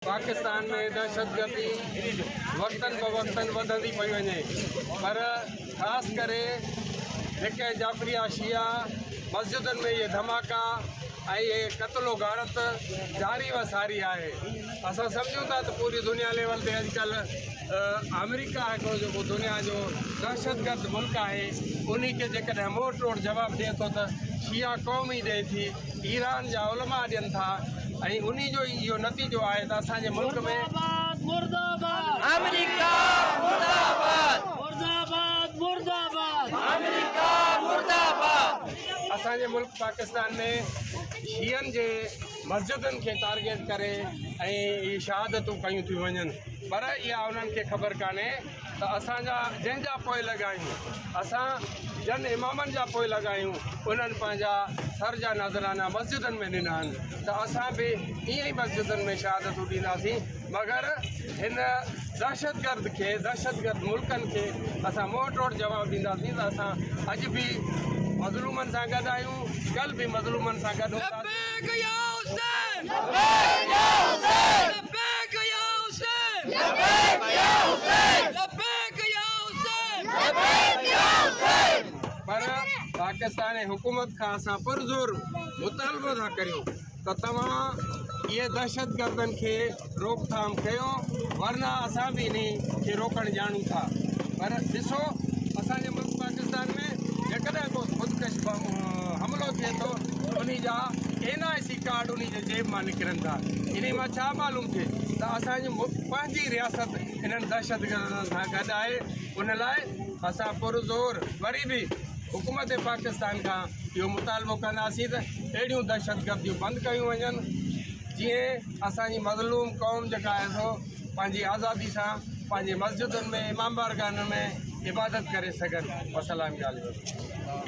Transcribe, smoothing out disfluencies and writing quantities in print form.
पाकिस्तान में दहशतगर्दी वक्तन बवक्तन वधंदी पई वञे, पर ख़ासि करे जेके जाफ़रिया शिया मस्जिदुनि में ये धमाका ऐं ये क़त्लो गारत जारी व सारी आहे। असां सम्झूं था त पूरी दुनिया लेवल ते अॼुकल्ह अमेरिका हिकिड़ो जेको दुनिया जो दहशतगर्द मुल्क आहे, उन खे जेकॾहिं मोड़ तोड़ जवाबु ॾिए थो त शिया क़ौम ई ॾिए थी, ईरान जा उलमा ॾियनि था, ऐं उन जो इहो नतीजो आहे त असांजे मुल्क में अमेरिका मुर्दाबाद, मुर्दाबाद, मुर्दाबाद, अमेरिका मुर्दाबाद। असांजे मुल्क पाकिस्तान में शियनि जे मस्जिदुनि खे टारगेट करे ऐं इहे शहादतूं कयूं थियूं वञनि, पर इहा उन्हनि खे ख़बर कान्हे त असांजा जंहिंजा पोइ लॻायूं, असां जन इमामनि जा पोइ लॻायूं, उन्हनि पंहिंजा सर जा नज़राना मस्जिदुनि में ॾिना आहिनि, त असां बि ईअं ई मस्जिदुनि में शहादतूं ॾींदासीं, मगर हिन दहशतगर्द खे, दहशतगर्द मुल्कनि खे असां मुंहुं तोड़ जवाबु ॾींदासीं। त असां अॼु बि मज़लूमनि सां गॾु आहियूं, कल्ह बि मज़लूमनि सां गॾु पर पाकिस्तान हुकूमत खां असां पुरज़ोर मुतालबो था करियूं त तव्हां इहे दहशतगर्दनि खे रोकथाम कयो, वरना असां बि इन खे रोकणु ॼाणूं था। पर ॾिसो, असांजे मुल्क पाकिस्तान में जेकॾहिं को ख़ुदकश हमिलो थिए थो, उन जा NIC कार्ड उन जे जेब मां निकिरनि था। इन मां छा मालूम थिए त असांजी पंहिंजी रियासत इन्हनि दहशतगर्दनि सां गॾु आहे। उन लाइ असां पुरज़ोर वरी बि हुकूमत पाकिस्तान खां इहो मुतालबो कंदासीं त अहिड़ियूं दहशतगर्दियूं बंदि कयूं वञनि, जीअं असांजी मज़लूम क़ौम जेका आहे सो पंहिंजी आज़ादी सां पंहिंजे मस्जिदुनि में, इमाम बारगाहनि में इबादत करे सघनि। वसलाम ॻाल्हि